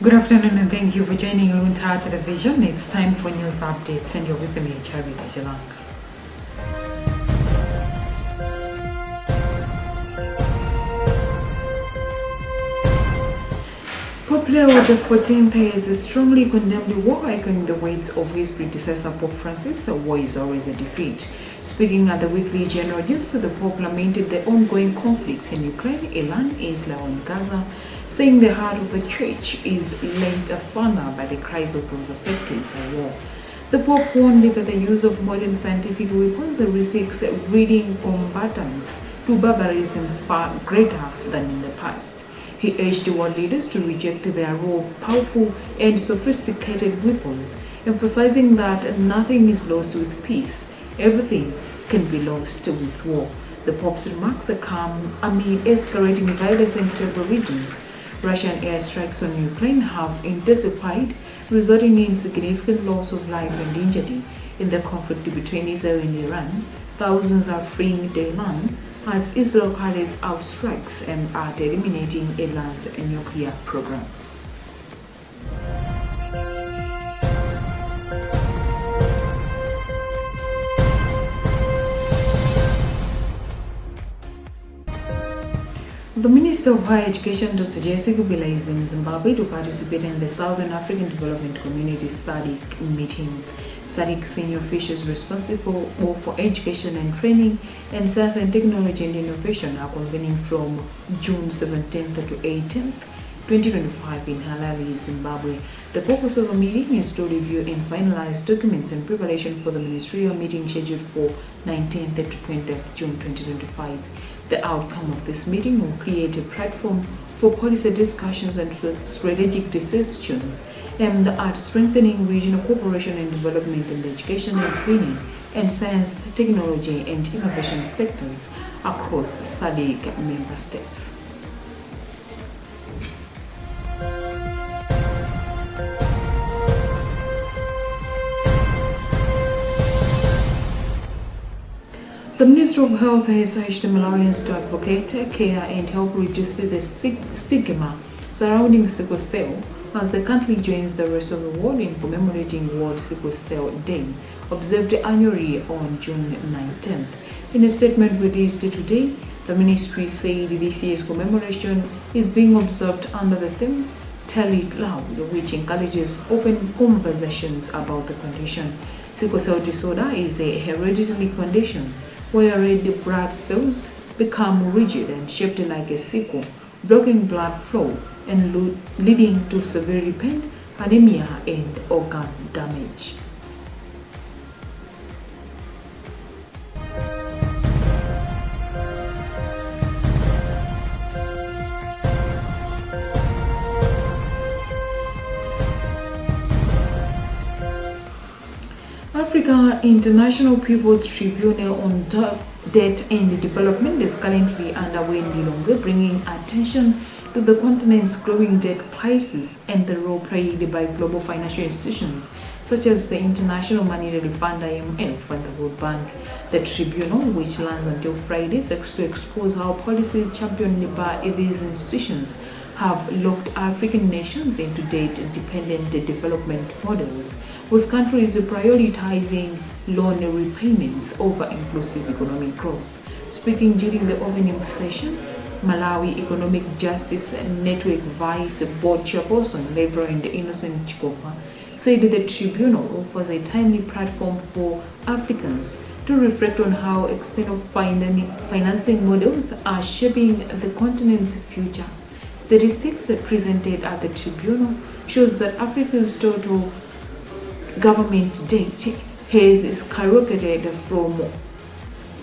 Good afternoon and thank you for joining Luntha Television. It's time for news updates and you're with me, Charlie Dajalang. Pope Leo XIV has strongly condemned war, echoing the words of his predecessor Pope Francis, war is always a defeat. Speaking at the weekly general news, the Pope lamented the ongoing conflicts in Ukraine, Iran, Israel and Gaza, saying the heart of the Church is lent asunder by the cries of those affected by war. The Pope warned that the use of modern scientific weapons risks breeding combatants to barbarism far greater than in the past. He urged world leaders to reject their role of powerful and sophisticated weapons, emphasizing that nothing is lost with peace, everything can be lost with war. The Pope's remarks come amid escalating violence in several regions. Russian airstrikes on Ukraine have intensified, resulting in significant loss of life and injury. In the conflict between Israel and Iran, thousands are fleeing their land as Israel carries out strikes and are eliminating Iran's nuclear program. The Minister of Higher Education, Dr. Jessica Bila, is in Zimbabwe to participate in the Southern African Development Community SADC meetings. SADC senior officials responsible for education and training and science and technology and innovation are convening from June 17th to 18th, 2025 in Harare, Zimbabwe. The purpose of the meeting is to review and finalize documents in preparation for the ministerial meeting scheduled for 19th to 20th June 2025. The outcome of this meeting will create a platform for policy discussions and strategic decisions aimed at strengthening regional cooperation and development in the education and training and science, technology and innovation sectors across SADC member states. The Minister of Health has urged Malawians to advocate, care and help reduce the stigma surrounding sickle cell as the country joins the rest of the world in commemorating World Sickle Cell Day, observed annually on June 19th. In a statement released today, the ministry said this year's commemoration is being observed under the theme Tell It Loud, which encourages open conversations about the condition. Sickle cell disorder is a hereditary condition where red blood cells become rigid and shaped like a sickle, blocking blood flow and leading to severe pain, anemia, and organ damage. Africa International People's Tribunal on Debt and Development is currently underway in Lilongwe, bringing attention to the continent's growing debt crisis and the role played by global financial institutions such as the International Monetary Fund (IMF) and the World Bank. The tribunal, which runs until Friday, seeks to expose how policies championed by these institutions have locked African nations into debt-dependent development models, with countries prioritizing loan repayments over inclusive economic growth. Speaking during the opening session, Malawi Economic Justice Network Vice Board Chairperson Reverend Innocent Chikopa said the tribunal offers a timely platform for Africans to reflect on how external financing models are shaping the continent's future. Statistics presented at the tribunal shows that Africa's total government debt has skyrocketed from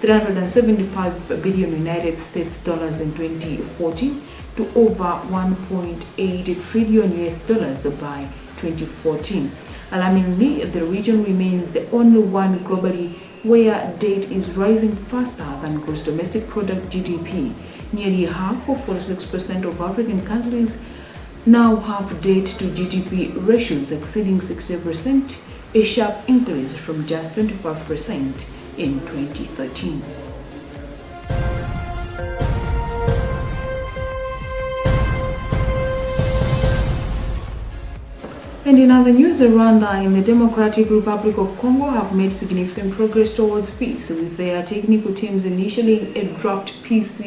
375 billion United States dollars in 2014 to over 1.8 trillion US dollars by 2014. Alarmingly, the region remains the only one globally where debt is rising faster than gross domestic product (GDP). Nearly half, or 46% of African countries, now have debt to GDP ratios exceeding 60%, a sharp increase from just 25% in 2013. And in other news, Rwanda and the Democratic Republic of Congo have made significant progress towards peace, with their technical teams initiating a draft peace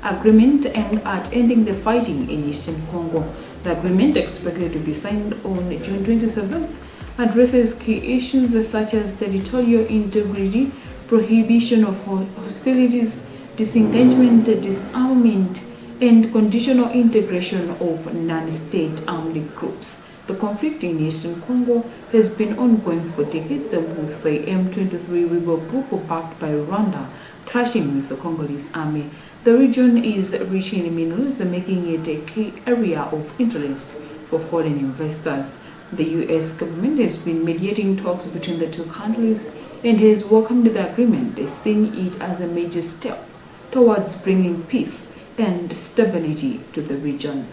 agreement aimed at ending the fighting in eastern Congo. The agreement, expected to be signed on June 27th, addresses key issues such as territorial integrity, prohibition of hostilities, disengagement, disarmament, and conditional integration of non-state armed groups. The conflict in eastern Congo has been ongoing for decades, with the M23 rebel group backed by Rwanda clashing with the Congolese army. The region is rich in minerals, making it a key area of interest for foreign investors. The U.S. government has been mediating talks between the two countries and has welcomed the agreement, seeing it as a major step towards bringing peace and stability to the region.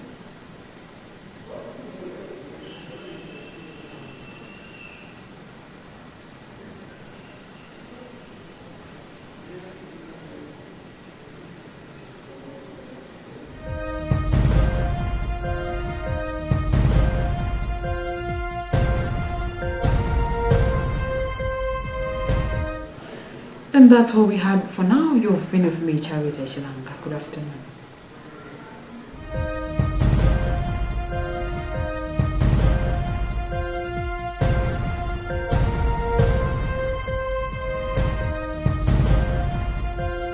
And that's all we had for now. You've been with me, Charity Shilanga. Good afternoon.